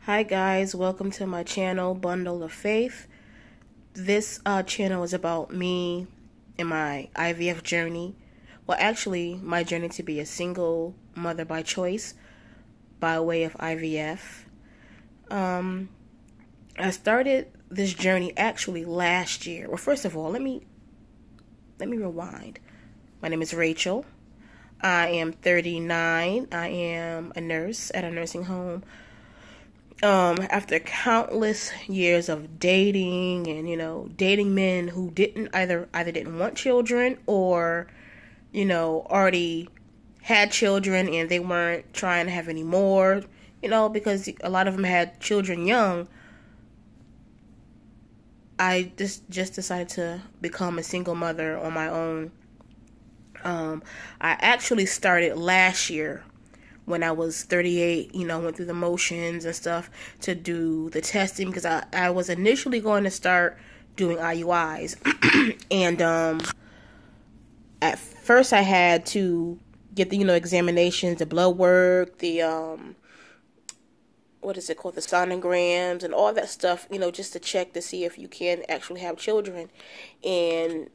Hi guys, welcome to my channel, Bundle of Faith. This channel is about me and my IVF journey. Well, actually, my journey to be a single mother by choice by way of IVF. I started this journey actually last year. Well, first of all, let me rewind. My name is Rachel. I am 39. I am a nurse at a nursing home. After countless years of dating and, dating men who either didn't want children or, already had children and they weren't trying to have any more, because a lot of them had children young, I just decided to become a single mother on my own. I actually started last year. When I was 38, went through the motions and stuff to do the testing because I was initially going to start doing IUIs. And at first I had to get the, examinations, the blood work, the, what is it called, the sonograms and all that stuff, just to check to see if you can actually have children. And,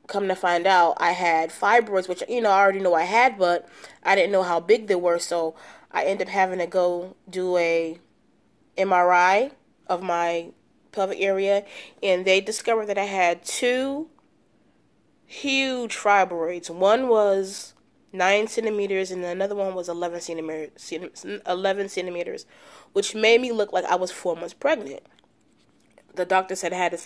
come to find out, I had fibroids, which, I already know I had, but I didn't know how big they were, so I ended up having to go do a MRI of my pelvic area, and they discovered that I had two huge fibroids. One was 9 centimeters, and another one was 11 centimeters, which made me look like I was 4 months pregnant. The doctor said I had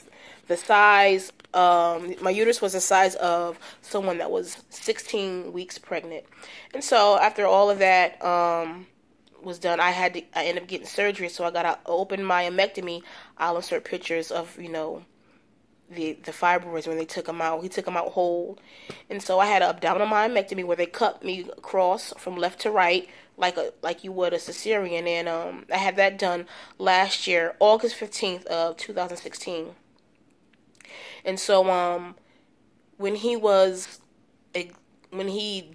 the size, my uterus was the size of someone that was 16 weeks pregnant. And so after all of that was done, I ended up getting surgery. So I got an open myomectomy. I'll insert pictures of, the fibroids when they took them out. He took them out whole. And so I had an abdominal myomectomy where they cut me across from left to right, like you would a cesarean, and I had that done last year, August 15th of 2016. And so when he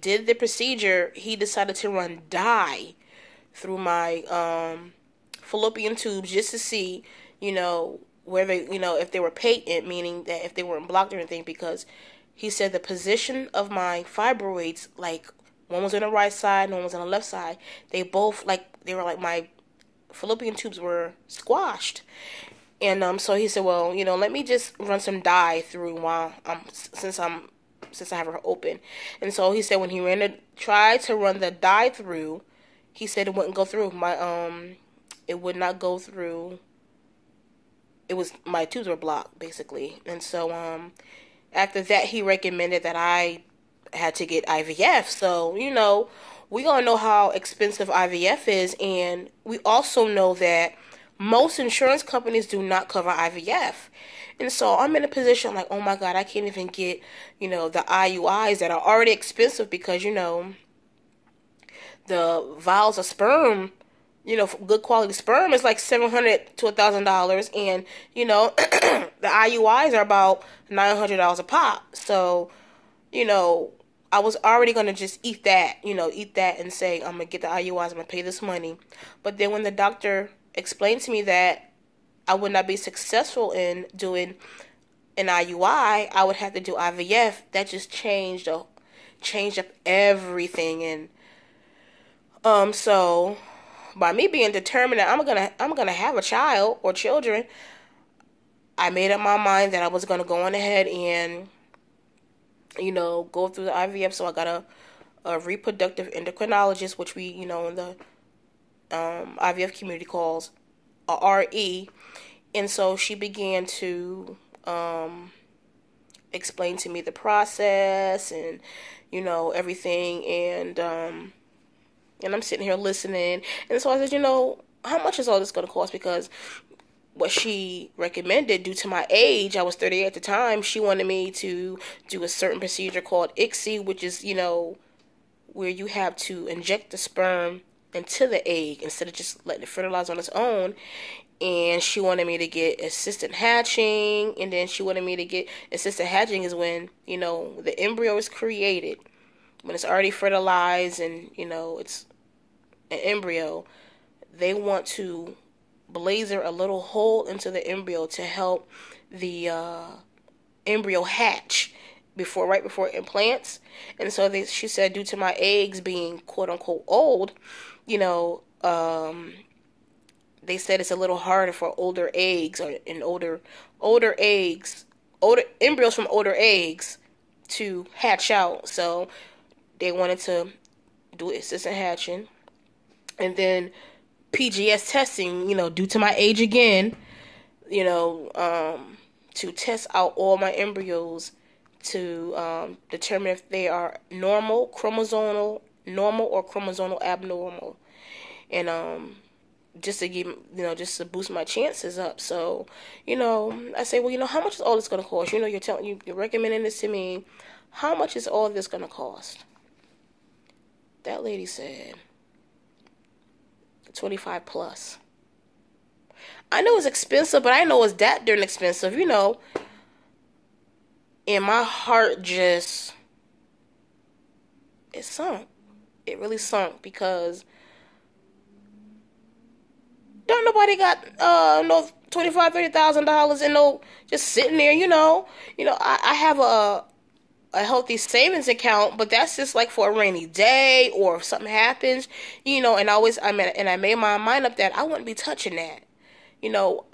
did the procedure, he decided to run dye through my fallopian tubes just to see, where they, if they were patent, meaning that if they weren't blocked or anything, because he said the position of my fibroids, like, one was on the right side, one was on the left side. They both, my fallopian tubes were squashed. And so he said, well, let me just run some dye through since I have her open. And so he said when he tried to run the dye through, he said it wouldn't go through. It would not go through. My tubes were blocked, basically. And so after that, he recommended that I had to get IVF. So, we all know how expensive IVF is, and we also know that most insurance companies do not cover IVF. And so I'm in a position like, oh my God, I can't even get, the IUIs that are already expensive because, the vials of sperm, good quality sperm is like $700 to $1,000, and, the IUIs are about $900 a pop. So, I was already going to just eat that and say, I'm going to get the IUIs, I'm going to pay this money. But then when the doctor explained to me that I would not be successful in doing an IUI, I would have to do IVF, that just changed up everything. And so by me being determined that I'm gonna have a child or children, I made up my mind that I was going to go on ahead and go through the IVF. So I got a reproductive endocrinologist, which we, in the IVF community calls a RE. And so she began to explain to me the process and, everything. And I'm sitting here listening. And so I said, how much is all this going to cost? Because what she recommended, due to my age, I was 38 at the time, she wanted me to do a certain procedure called ICSI, which is, where you have to inject the sperm into the egg instead of just letting it fertilize on its own. And she wanted me to get assisted hatching, and then she wanted me to get assisted hatching is when, the embryo is created, when it's already fertilized and, it's an embryo. they want to laser a little hole into the embryo to help the embryo hatch right before it implants. And so she said, due to my eggs being quote unquote old, they said it's a little harder for older eggs older embryos from older eggs to hatch out. So they wanted to do assistant hatching. And then PGS testing, due to my age again, to test out all my embryos to determine if they are chromosomal normal or chromosomal abnormal. And just to give, just to boost my chances up. So, I say, well, how much is all this going to cost? You're recommending this to me. How much is all this going to cost? That lady said 25 plus. I know it's expensive, but I know it's that darn expensive, and my heart just, it sunk. It really sunk, because don't nobody got no $25,000-$30,000 and no just sitting there, I have a healthy savings account, but that's just like for a rainy day or if something happens, and I made my mind up that I wouldn't be touching that. I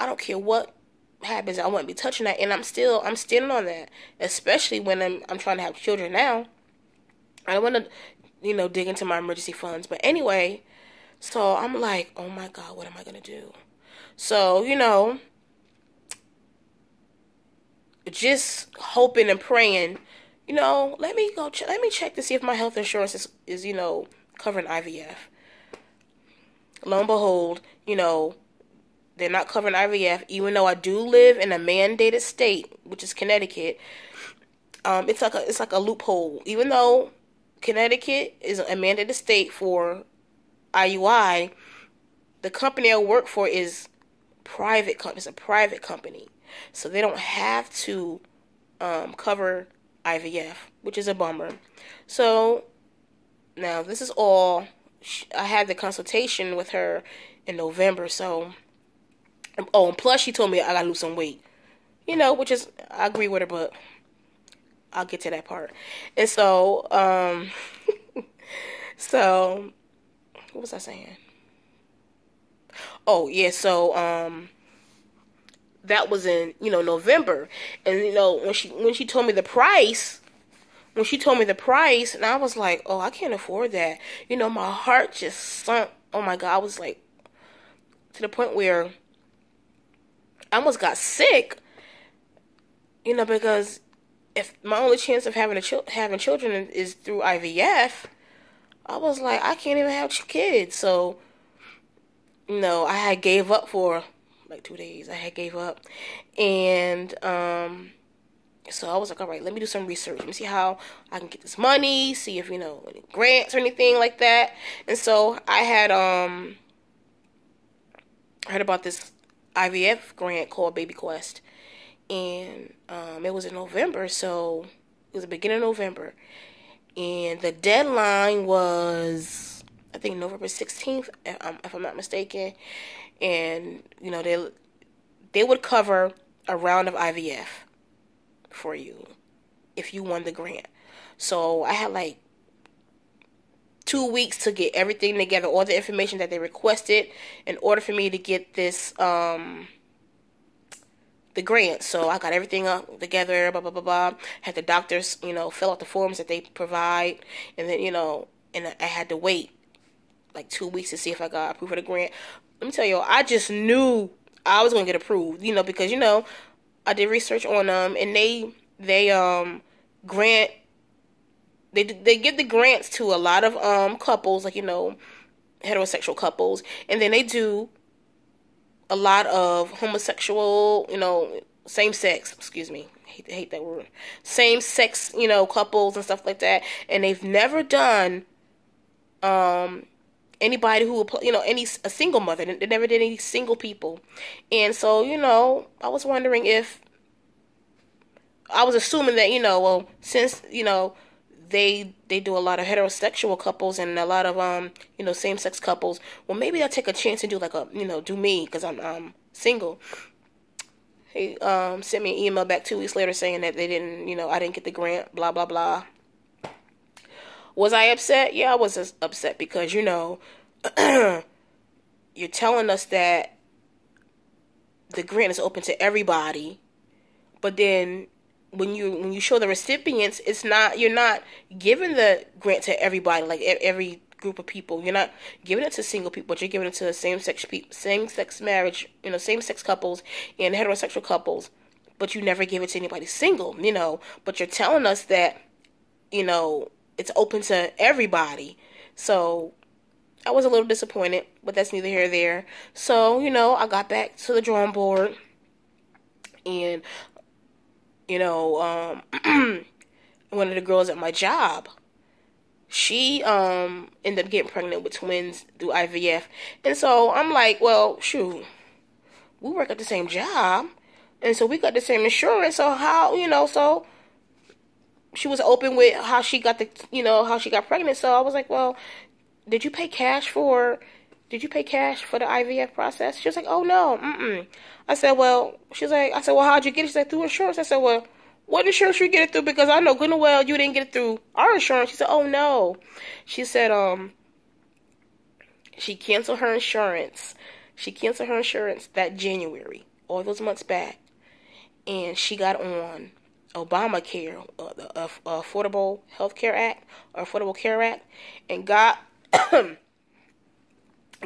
don't care what happens, I wouldn't be touching that, and I'm standing on that, especially when I'm trying to have children now. I want to, dig into my emergency funds, but anyway. So I'm like, oh my God, what am I going to do? So, just hoping and praying, let me check to see if my health insurance is covering IVF. Lo and behold, they're not covering IVF, even though I do live in a mandated state, which is Connecticut. It's like a loophole. Even though Connecticut is a mandated state for IUI, the company I work for is private. It's a private company, so they don't have to cover IVF, which is a bummer. So now this is all. I had the consultation with her in November. So, and plus she told me I gotta lose some weight, which is, I agree with her, but I'll get to that part. And so, so. What was I saying? Oh, yeah, so, that was in, November. And, when she told me the price, and I was like, oh, I can't afford that. My heart just sunk. Oh, my God. I was like, to the point where I almost got sick, because if my only chance of having children is through IVF, I was like, I can't even have kids. So, I had gave up for like 2 days. I had gave up. And so I was like, all right, let me do some research. Let me see how I can get this money, see if, any grants or anything like that. And so I had heard about this IVF grant called Baby Quest. And it was in November, so it was the beginning of November. And the deadline was, I think, November 16th, if I'm not mistaken. And, they would cover a round of IVF for you if you won the grant. So I had like 2 weeks to get everything together, all the information that they requested in order for me to get this, the grant. So I got everything up together, blah, blah, blah, blah. Had the doctors, fill out the forms that they provide. And then, and I had to wait like 2 weeks to see if I got approved for the grant. Let me tell you, I just knew I was going to get approved, because, I did research on them, and they grant, they give the grants to a lot of couples, like, heterosexual couples, and then they do a lot of homosexual, same-sex, I hate that word, same-sex, couples and stuff like that, and they've never done, anybody who, a single mother. They never did any single people. And so, I was wondering if, I was assuming that, since, they do a lot of heterosexual couples and a lot of same sex couples. Well, maybe I'll take a chance and do like a do me, because I'm single. He sent me an email back 2 weeks later saying that they didn't, I didn't get the grant, blah blah blah. Was I upset? Yeah, I was upset because you're telling us that the grant is open to everybody, but then when you show the recipients, you're not giving the grant to everybody, like every group of people. You're not giving it to single people, but you're giving it to same sex marriage, same sex couples and heterosexual couples. But you never give it to anybody single, But you're telling us that, it's open to everybody. So I was a little disappointed, but that's neither here nor there. So, I got back to the drawing board, and, one of the girls at my job, she ended up getting pregnant with twins through IVF. And so I'm like, well, shoot, we work at the same job, and so we got the same insurance. So how, so she was open with how she got how she got pregnant. So I was like, well, did you pay cash for the IVF process? She was like, oh no, I said, well, how'd you get it? She said, through insurance. I said, well, what insurance you get it through? Because I know good and well you didn't get it through our insurance. She said, oh no. She said, she canceled her insurance. She canceled her insurance that January, all those months back, and she got on Obamacare, the Affordable Health Care Act, or Affordable Care Act, and got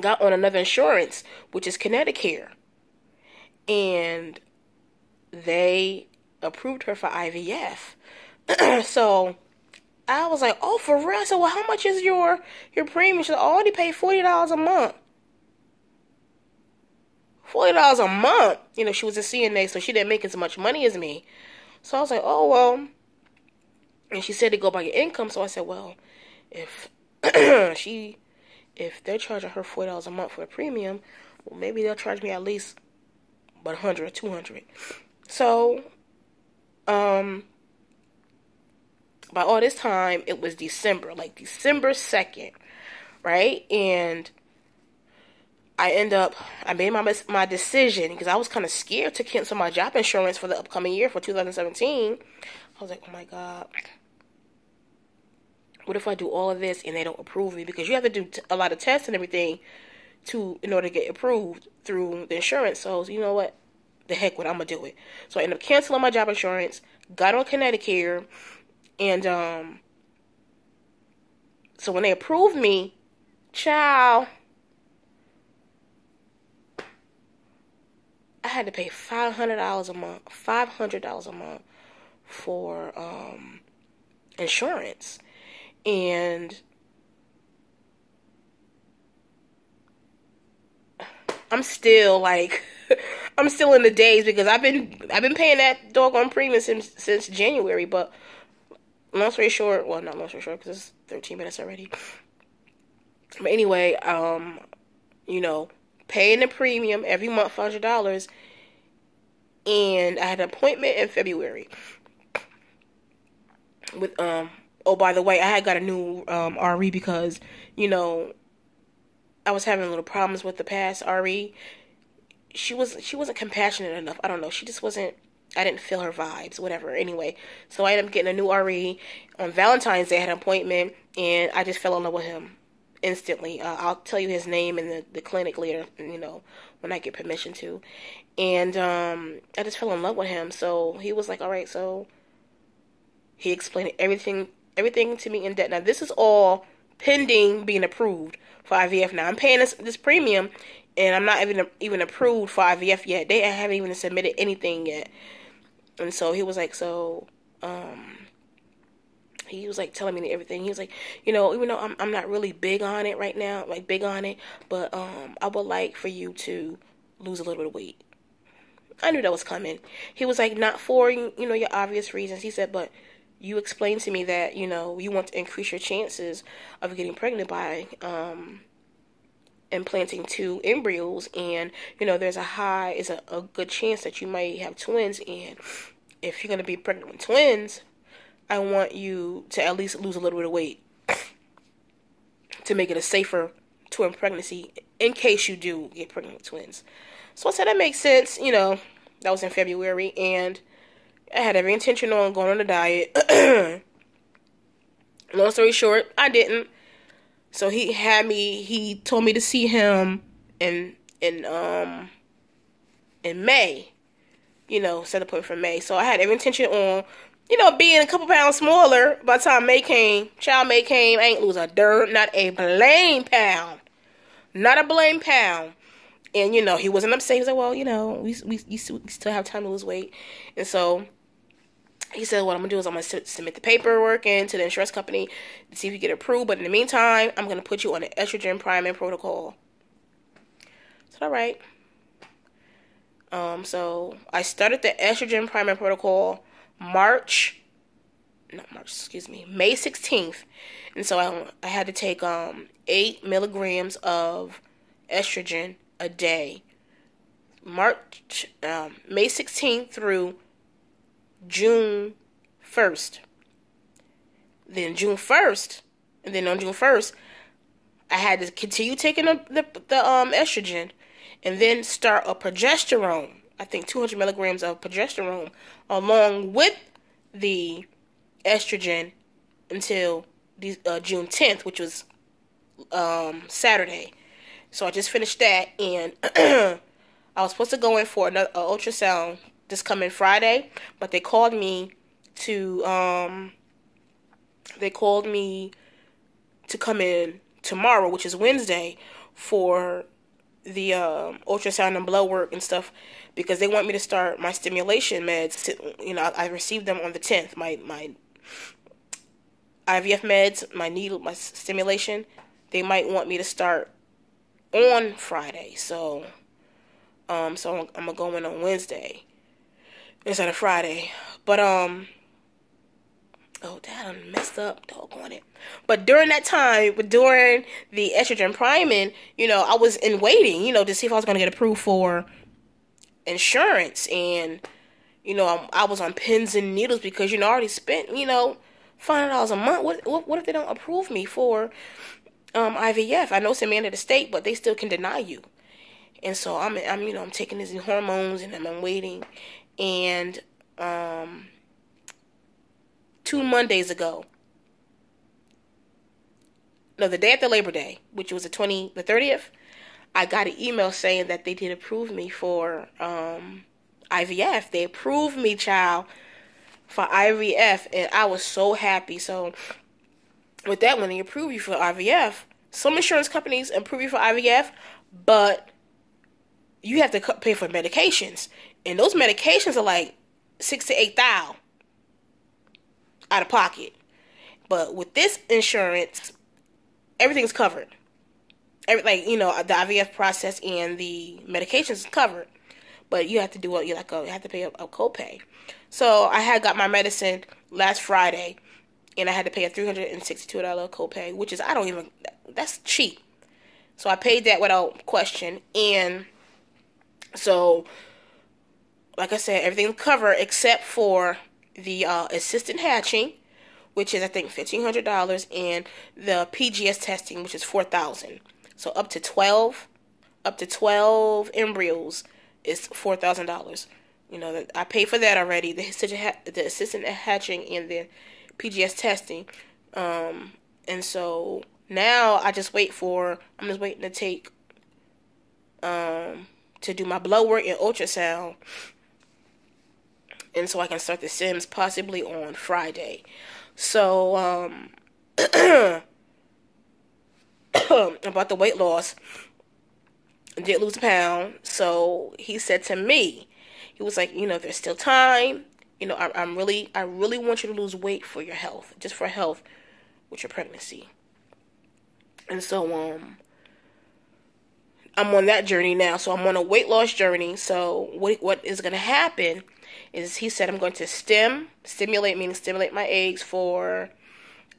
got on another insurance, which is Connecticut, and they approved her for IVF. So I was like, oh, for real? I said, well, how much is your premium? She said, I already paid $40 a month. $40 a month. She was a CNA, so she didn't make as much money as me. So I was like, oh, well. And she said to go by your income. So I said, well, if if they're charging her $40 a month for a premium, well, maybe they'll charge me at least about $100 or $200. So, by all this time, it was December 2nd, right? And I made my decision because I was kind of scared to cancel my job insurance for the upcoming year for 2017. I was like, oh my God, what if I do all of this and they don't approve me? Because you have to do a lot of tests and everything in order to get approved through the insurance. So you know what? The heck with it, I'm going to do it. So I ended up canceling my job insurance, got on Connecticut, and so when they approved me, child, I had to pay $500 a month. $500 a month for insurance, and I'm still I'm still in the daze because I've been paying that doggone premium since January. But long story short, well, not long story short because it's 13 minutes already. But anyway, paying the premium every month, $500, and I had an appointment in February with oh, by the way, I had got a new RE because I was having little problems with the past RE. She wasn't compassionate enough. I don't know. She just wasn't. I didn't feel her vibes, whatever. Anyway, so I ended up getting a new RE on Valentine's Day. I had an appointment, and I just fell in love with him instantly. I'll tell you his name and the clinic later, when I get permission to. And I just fell in love with him. So he was like, all right. So he explained everything to me in depth. Now, this is all pending being approved for IVF. Now, I'm paying this premium, and I'm not even approved for IVF yet. They haven't even submitted anything yet. And so he was like, he was like telling me everything. He was like, even though I'm not really big on it right now, but I would like for you to lose a little bit of weight. I knew that was coming. He was like, not for your obvious reasons. He said, but you explained to me that you want to increase your chances of getting pregnant by implanting 2 embryos, and there's a good chance that you might have twins, and if you're going to be pregnant with twins, I want you to at least lose a little bit of weight to make it a safer twin pregnancy in case you do get pregnant with twins. So I said, that makes sense. You know, that was in February, and I had every intention on going on a diet. Long story short, I didn't. So he told me to see him in May. You know, set up for May. So I had every intention on, you know, being a couple pounds smaller by the time May came. May came, I ain't lose a dirt, not a blame pound. Not a blame pound. And, you know, he wasn't upset. He was like, well, you know, we still have time to lose weight. And so he said, what I'm going to do is I'm going to submit the paperwork into the insurance company to see if you get approved. But in the meantime, I'm going to put you on an estrogen priming protocol. I said, all right. So I started the estrogen priming protocol May 16th. And so I had to take 8 milligrams of estrogen a day. May 16th through June 1st. Then June 1st, and then on June 1st, I had to continue taking the estrogen, and then start a progesterone. I think 200 milligrams of progesterone along with the estrogen until June 10th, which was Saturday. So I just finished that, and I was supposed to go in for another ultrasound this coming Friday, but they called me to come in tomorrow, which is Wednesday, for the ultrasound and blood work and stuff, because they want me to start my stimulation meds. You know, I received them on the 10th. My IVF meds, my stimulation, they might want me to start on Friday. So I'm gonna go in on Wednesday instead of Friday. But oh, that I messed up, doggone it. But during that time, during the estrogen priming, you know, I was in waiting, you know, to see if I was gonna get approved for insurance. And you know, I was on pins and needles because, you know, I already spent, you know, $500 a month. What if they don't approve me for IVF? I know it's a mandate of the state, but they still can deny you. And so I'm you know, I'm taking these hormones, and I'm waiting. And 2 Mondays ago, no, the day after Labor Day, which was the 30th, I got an email saying that they did approve me for IVF. They approved me, child, for IVF, and I was so happy. So with that, when they approve you for IVF, some insurance companies approve you for IVF, but you have to pay for medications, and those medications are like $6,000 to $8,000 out of pocket. But with this insurance, everything's covered. Like, you know, the IVF process and the medications is covered, but you have to do you have to pay a copay. So I had got my medicine last Friday, and I had to pay a $362 copay, which is, that's cheap. So I paid that without question. And so, like I said, everything's covered except for the assisted hatching, which is, I think, $1,500, and the PGS testing, which is $4,000. So up to 12 embryos is $4,000. You know, I paid for that already. The assisted hatching and the PGS testing. And so now I'm just waiting to take to do my blood work and ultrasound, and so I can start the Sims possibly on Friday. So about the weight loss, I did lose a pound. So he said to me, he was like, you know, there's still time. You know, I really want you to lose weight for your health, just for health with your pregnancy. And so I'm on that journey now. So I'm on a weight loss journey. So what is going to happen is, he said, I'm going to stimulate my eggs for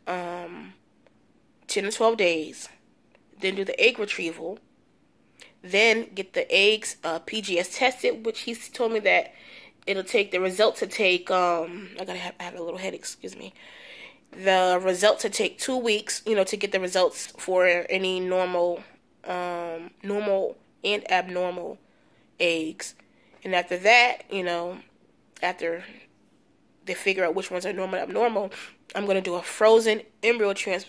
10 to 12 days. Then do the egg retrieval. Then get the eggs PGS tested, which he told me that it'll take the result to take I have a little headache, excuse me. The result to take 2 weeks, to get the results for any normal and abnormal eggs. And after that, after they figure out which ones are normal and abnormal, I'm going to do a frozen embryo transfer.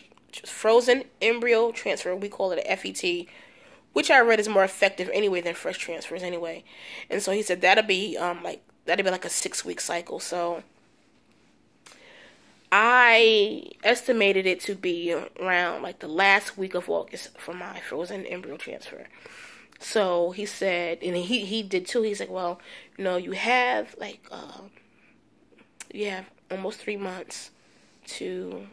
We call it a FET, which I read is more effective anyway than fresh transfers anyway. And so he said that'll be like a 6-week cycle. So I estimated it to be around like the last week of August for my frozen embryo transfer. So he said, and he did too. He's like, well, you have almost 3 months to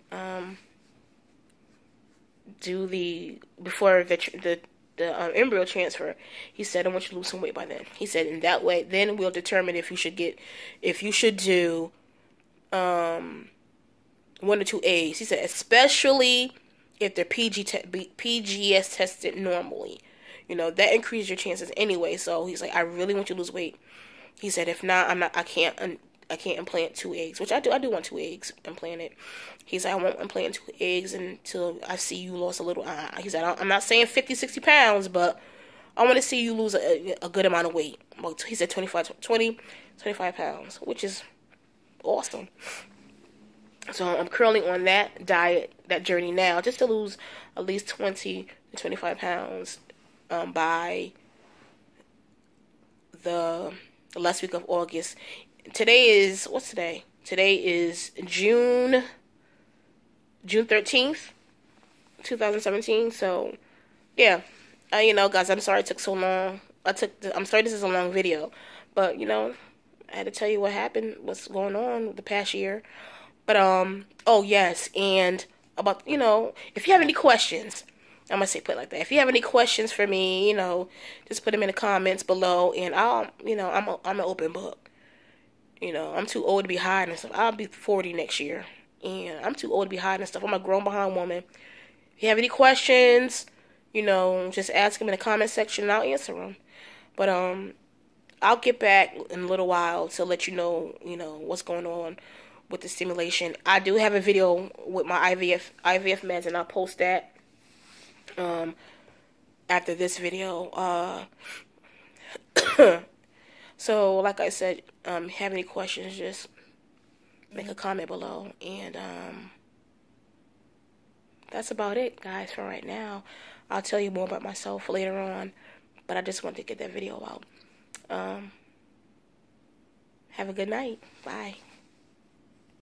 do before the embryo transfer. He said, I want you to lose some weight by then. He said, in that way, then we'll determine if you should do 1 or 2 eggs. He said, especially if they're PGS tested normally. That increases your chances anyway. So he's like, I really want you to lose weight. He said, if not, I can't implant 2 eggs, which I do. I do want 2 eggs implanted. He said, I won't implant 2 eggs until I see you lost a little. He said, I'm not saying 50, 60 pounds, but I want to see you lose a good amount of weight. He said 25 pounds, which is awesome. So I'm currently on that diet, that journey now, just to lose at least 20 to 25 pounds by the last week of August. What's today? Today is June 13th, 2017. So, yeah. Guys, I'm sorry it took so long. I'm sorry this is a long video. But, I had to tell you what happened, what's going on the past year. But, oh, yes. And about, if you have any questions, I'm going to put it like that. If you have any questions for me, just put them in the comments below. And I'm an open book. I'm too old to be hiding and stuff. I'll be 40 next year. And I'm too old to be hiding and stuff. I'm a grown behind woman. If you have any questions, just ask them in the comment section and I'll answer them. But, I'll get back in a little while to let you know, what's going on with the stimulation. I do have a video with my IVF meds, and I'll post that after this video. So, like I said, have any questions, just make a comment below. And that's about it, guys, for right now. I'll tell you more about myself later on, but I just wanted to get that video out. Have a good night. Bye.